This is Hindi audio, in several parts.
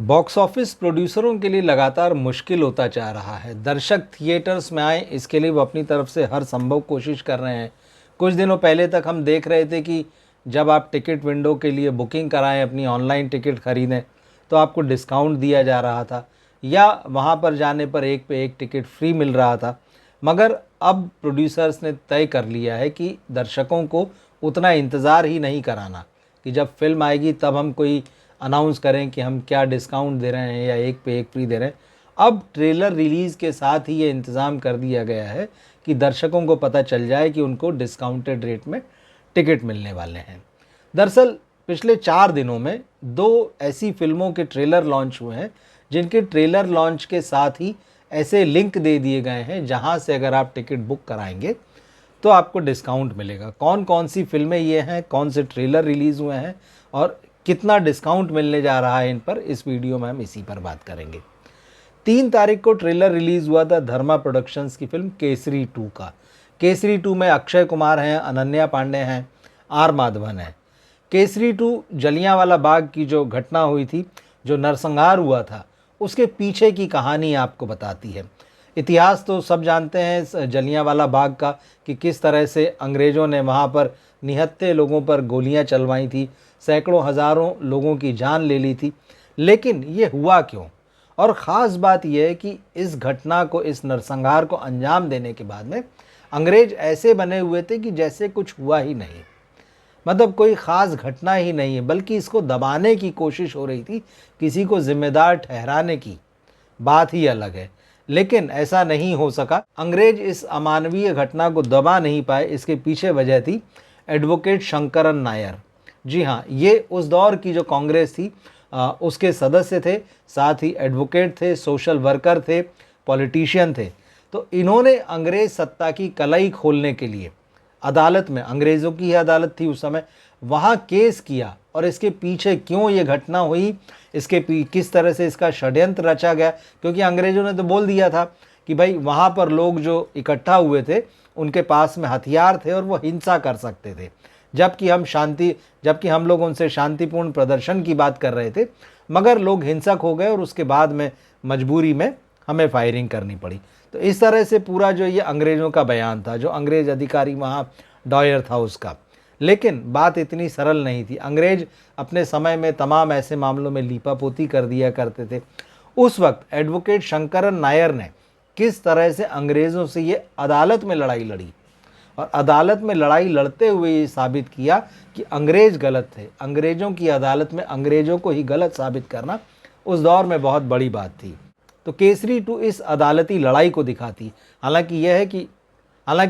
बॉक्स ऑफिस प्रोड्यूसरों के लिए लगातार मुश्किल होता जा रहा है। दर्शक थिएटर्स में आए, इसके लिए वो अपनी तरफ से हर संभव कोशिश कर रहे हैं। कुछ दिनों पहले तक हम देख रहे थे कि जब आप टिकट विंडो के लिए बुकिंग कराएं, अपनी ऑनलाइन टिकट खरीदें, तो आपको डिस्काउंट दिया जा रहा था या वहां पर जाने पर एक पे एक टिकट फ्री मिल रहा था। मगर अब प्रोड्यूसर्स ने तय कर लिया है कि दर्शकों को उतना इंतज़ार ही नहीं कराना कि जब फिल्म आएगी तब हम कोई अनाउंस करें कि हम क्या डिस्काउंट दे रहे हैं या एक पे एक फ्री दे रहे हैं। अब ट्रेलर रिलीज़ के साथ ही ये इंतज़ाम कर दिया गया है कि दर्शकों को पता चल जाए कि उनको डिस्काउंटेड रेट में टिकट मिलने वाले हैं। दरअसल पिछले 4 दिनों में 2 ऐसी फिल्मों के ट्रेलर लॉन्च हुए हैं जिनके ट्रेलर लॉन्च के साथ ही ऐसे लिंक दे दिए गए हैं जहां से अगर आप टिकट बुक कराएंगे तो आपको डिस्काउंट मिलेगा। कौन कौन सी फिल्में ये हैं, कौन से ट्रेलर रिलीज़ हुए हैं और कितना डिस्काउंट मिलने जा रहा है इन पर, इस वीडियो में हम इसी पर बात करेंगे। 3 तारीख को ट्रेलर रिलीज़ हुआ था धर्मा प्रोडक्शंस की फिल्म केसरी 2 का। केसरी 2 में अक्षय कुमार हैं, अनन्या पांडे हैं, आर माधवन हैं। केसरी 2 जलियांवाला बाग की जो घटना हुई थी, जो नरसंहार हुआ था, उसके पीछे की कहानी आपको बताती है। इतिहास तो सब जानते हैं जलियांवाला बाग का, कि किस तरह से अंग्रेज़ों ने वहाँ पर निहत्थे लोगों पर गोलियां चलवाई थी, सैकड़ों हज़ारों लोगों की जान ले ली थी। लेकिन ये हुआ क्यों? और ख़ास बात यह है कि इस घटना को, इस नरसंहार को अंजाम देने के बाद में अंग्रेज ऐसे बने हुए थे कि जैसे कुछ हुआ ही नहीं, मतलब कोई ख़ास घटना ही नहीं है, बल्कि इसको दबाने की कोशिश हो रही थी, किसी को जिम्मेदार ठहराने की बात ही अलग है। लेकिन ऐसा नहीं हो सका। अंग्रेज इस अमानवीय घटना को दबा नहीं पाए। इसके पीछे वजह थी एडवोकेट शंकरन नायर। जी हाँ, ये उस दौर की जो कांग्रेस थी उसके सदस्य थे, साथ ही एडवोकेट थे, सोशल वर्कर थे, पॉलिटिशियन थे। तो इन्होंने अंग्रेज सत्ता की कलई खोलने के लिए अदालत में, अंग्रेज़ों की ही अदालत थी उस समय, वहाँ केस किया। और इसके पीछे क्यों ये घटना हुई, किस तरह से इसका षड्यंत्र रचा गया, क्योंकि अंग्रेज़ों ने तो बोल दिया था कि भाई वहाँ पर लोग जो इकट्ठा हुए थे उनके पास में हथियार थे और वो हिंसा कर सकते थे, जबकि हम लोग उनसे शांतिपूर्ण प्रदर्शन की बात कर रहे थे, मगर लोग हिंसक हो गए और उसके बाद में मजबूरी में हमें फायरिंग करनी पड़ी। तो इस तरह से पूरा जो ये अंग्रेज़ों का बयान था, जो अंग्रेज़ अधिकारी वहाँ डॉयर था उसका। लेकिन बात इतनी सरल नहीं थी। अंग्रेज अपने समय में तमाम ऐसे मामलों में लीपापोती कर दिया करते थे। उस वक्त एडवोकेट शंकरन नायर ने किस तरह से अंग्रेज़ों से ये अदालत में लड़ाई लड़ी और अदालत में लड़ाई लड़ते हुए ये साबित किया कि अंग्रेज़ गलत थे। अंग्रेज़ों की अदालत में अंग्रेज़ों को ही गलत साबित करना उस दौर में बहुत बड़ी बात थी। तो केसरी 2 इस अदालती लड़ाई को दिखाती। हालांकि यह है कि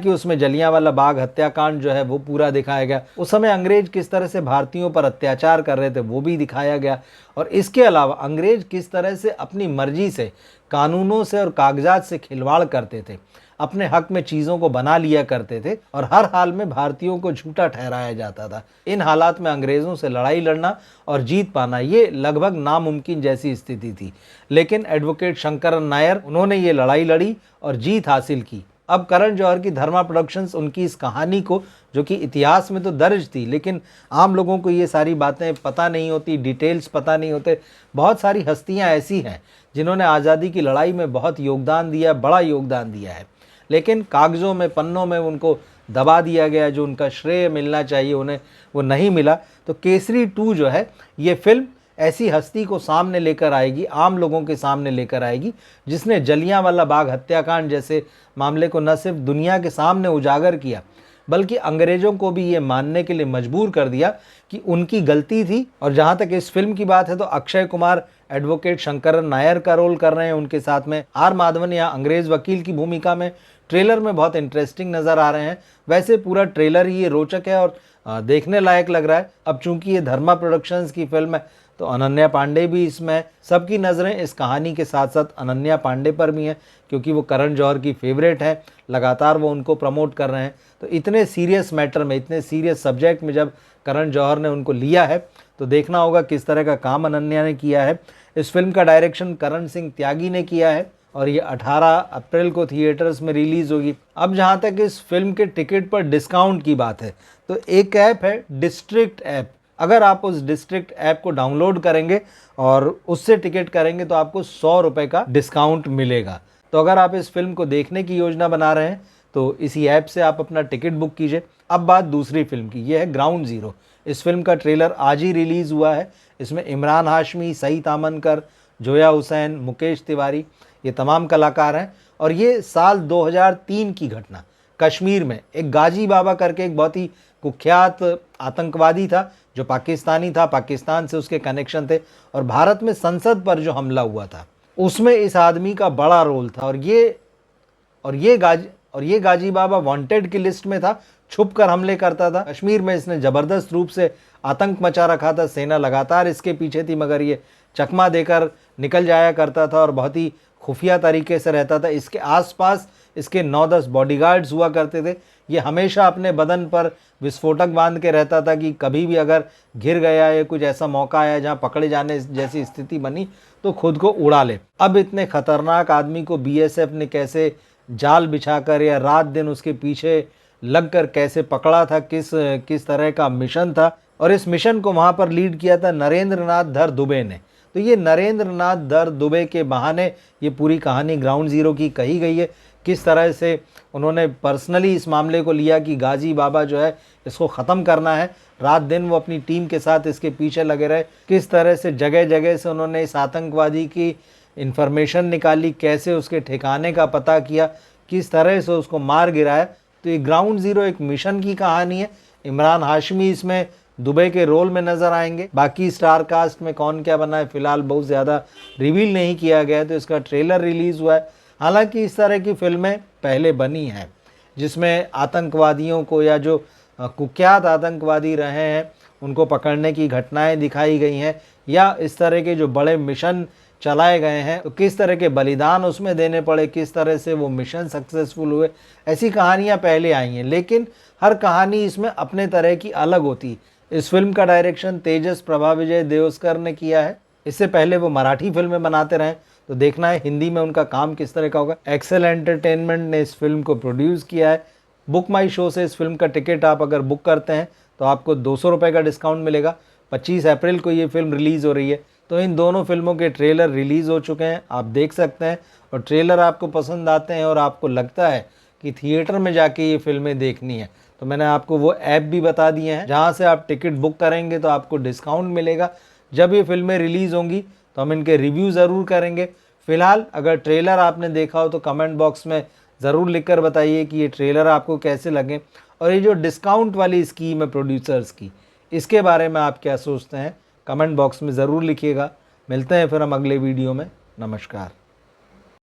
उसमें जलियांवाला बाग हत्याकांड जो है वो पूरा दिखाया गया। उस समय अंग्रेज किस तरह से भारतीयों पर अत्याचार कर रहे थे वो भी दिखाया गया। और इसके अलावा अंग्रेज किस तरह से अपनी मर्जी से, कानूनों से और कागजात से खिलवाड़ करते थे, अपने हक में चीज़ों को बना लिया करते थे और हर हाल में भारतीयों को झूठा ठहराया जाता था। इन हालात में अंग्रेज़ों से लड़ाई लड़ना और जीत पाना ये लगभग नामुमकिन जैसी स्थिति थी। लेकिन एडवोकेट शंकरन नायर, उन्होंने ये लड़ाई लड़ी और जीत हासिल की। अब करण जौहर की धर्मा प्रोडक्शंस उनकी इस कहानी को, जो कि इतिहास में तो दर्ज थी लेकिन आम लोगों को ये सारी बातें पता नहीं होती, डिटेल्स पता नहीं होते। बहुत सारी हस्तियां ऐसी हैं जिन्होंने आज़ादी की लड़ाई में बहुत योगदान दिया, बड़ा योगदान दिया है, लेकिन कागज़ों में, पन्नों में उनको दबा दिया गया। जो उनका श्रेय मिलना चाहिए उन्हें, वो नहीं मिला। तो केसरी 2 जो है, ये फिल्म ऐसी हस्ती को सामने लेकर आएगी, आम लोगों के सामने लेकर आएगी, जिसने जलियांवाला बाग हत्याकांड जैसे मामले को न सिर्फ दुनिया के सामने उजागर किया, बल्कि अंग्रेज़ों को भी ये मानने के लिए मजबूर कर दिया कि उनकी गलती थी। और जहाँ तक इस फिल्म की बात है तो अक्षय कुमार एडवोकेट शंकरन नायर का रोल कर रहे हैं, उनके साथ में आर माधवन या अंग्रेज़ वकील की भूमिका में ट्रेलर में बहुत इंटरेस्टिंग नज़र आ रहे हैं। वैसे पूरा ट्रेलर ही ये रोचक है और देखने लायक लग रहा है। अब चूंकि ये धर्मा प्रोडक्शंस की फिल्म है तो अनन्या पांडे भी इसमें, सबकी नज़रें इस कहानी के साथ साथ अनन्या पांडे पर भी हैं, क्योंकि वो करण जौहर की फेवरेट है, लगातार वो उनको प्रमोट कर रहे हैं। तो इतने सीरियस मैटर में, इतने सीरियस सब्जेक्ट में जब करण जौहर ने उनको लिया है तो देखना होगा किस तरह का काम अनन्या ने किया है। इस फिल्म का डायरेक्शन करण सिंह त्यागी ने किया है और ये 18 अप्रैल को थिएटर्स में रिलीज़ होगी। अब जहाँ तक इस फिल्म के टिकट पर डिस्काउंट की बात है तो एक ऐप है डिस्ट्रिक्ट ऐप। अगर आप उस डिस्ट्रिक्ट ऐप को डाउनलोड करेंगे और उससे टिकट करेंगे तो आपको 100 रुपये का डिस्काउंट मिलेगा। तो अगर आप इस फिल्म को देखने की योजना बना रहे हैं तो इसी ऐप से आप अपना टिकट बुक कीजिए। अब बात दूसरी फिल्म की, ये है ग्राउंड ज़ीरो। इस फिल्म का ट्रेलर आज ही रिलीज़ हुआ है। इसमें इमरान हाशमी, सई तामनकर, जोया हुसैन, मुकेश तिवारी, ये तमाम कलाकार हैं। और ये साल 2003 की घटना, कश्मीर में एक गाजी बाबा करके एक बहुत ही कुख्यात आतंकवादी था जो पाकिस्तानी था, पाकिस्तान से उसके कनेक्शन थे, और भारत में संसद पर जो हमला हुआ था उसमें इस आदमी का बड़ा रोल था। और ये गाजी बाबा वांटेड की लिस्ट में था, छुप कर हमले करता था। कश्मीर में इसने ज़बरदस्त रूप से आतंक मचा रखा था, सेना लगातार इसके पीछे थी, मगर ये चकमा देकर निकल जाया करता था और बहुत ही खुफिया तरीके से रहता था। इसके आसपास इसके 9-10 बॉडीगार्ड्स हुआ करते थे। ये हमेशा अपने बदन पर विस्फोटक बांध के रहता था कि कभी भी अगर गिर गया या कुछ ऐसा मौका आया जहाँ पकड़े जाने जैसी स्थिति बनी तो खुद को उड़ा ले। अब इतने खतरनाक आदमी को बीएसएफ ने कैसे जाल बिछाकर या रात दिन उसके पीछे लगकर कैसे पकड़ा था, किस तरह का मिशन था, और इस मिशन को वहाँ पर लीड किया था नरेंद्र नाथ धर दुबे ने। तो ये नरेंद्र नाथ धर दुबे के बहाने ये पूरी कहानी ग्राउंड ज़ीरो की कही गई है। किस तरह से उन्होंने पर्सनली इस मामले को लिया कि गाजी बाबा जो है इसको ख़त्म करना है, रात दिन वो अपनी टीम के साथ इसके पीछे लगे रहे। किस तरह से जगह जगह से उन्होंने इस आतंकवादी की इन्फॉर्मेशन निकाली, कैसे उसके ठिकाने का पता किया, किस तरह से उसको मार गिराया। तो ये ग्राउंड ज़ीरो एक मिशन की कहानी है। इमरान हाशमी इसमें दुबई के रोल में नज़र आएंगे। बाकी स्टार कास्ट में कौन क्या बना है फिलहाल बहुत ज़्यादा रिवील नहीं किया गया है। तो इसका ट्रेलर रिलीज़ हुआ है। हालांकि इस तरह की फिल्में पहले बनी हैं जिसमें आतंकवादियों को या जो कुख्यात आतंकवादी रहे हैं उनको पकड़ने की घटनाएं दिखाई गई हैं, या इस तरह के जो बड़े मिशन चलाए गए हैं तो किस तरह के बलिदान उसमें देने पड़े, किस तरह से वो मिशन सक्सेसफुल हुए, ऐसी कहानियाँ पहले आई हैं। लेकिन हर कहानी इसमें अपने तरह की अलग होती। इस फिल्म का डायरेक्शन तेजस प्रभा विजय देओस्कर ने किया है। इससे पहले वो मराठी फिल्में बनाते रहे, तो देखना है हिंदी में उनका काम किस तरह का होगा। एक्सेल एंटरटेनमेंट ने इस फिल्म को प्रोड्यूस किया है। बुक माई शो से इस फिल्म का टिकट आप अगर बुक करते हैं तो आपको 200 रुपये का डिस्काउंट मिलेगा। 25 अप्रैल को ये फिल्म रिलीज़ हो रही है। तो इन दोनों फिल्मों के ट्रेलर रिलीज़ हो चुके हैं, आप देख सकते हैं। और ट्रेलर आपको पसंद आते हैं और आपको लगता है कि थिएटर में जाके ये फिल्में देखनी है तो मैंने आपको वो ऐप भी बता दिए हैं जहाँ से आप टिकट बुक करेंगे तो आपको डिस्काउंट मिलेगा। जब ये फिल्में रिलीज़ होंगी तो हम इनके रिव्यू ज़रूर करेंगे। फ़िलहाल अगर ट्रेलर आपने देखा हो तो कमेंट बॉक्स में ज़रूर लिखकर बताइए कि ये ट्रेलर आपको कैसे लगे, और ये जो डिस्काउंट वाली स्कीम है प्रोड्यूसर्स की, इसके बारे में आप क्या सोचते हैं कमेंट बॉक्स में ज़रूर लिखिएगा। मिलते हैं फिर हम अगले वीडियो में। नमस्कार।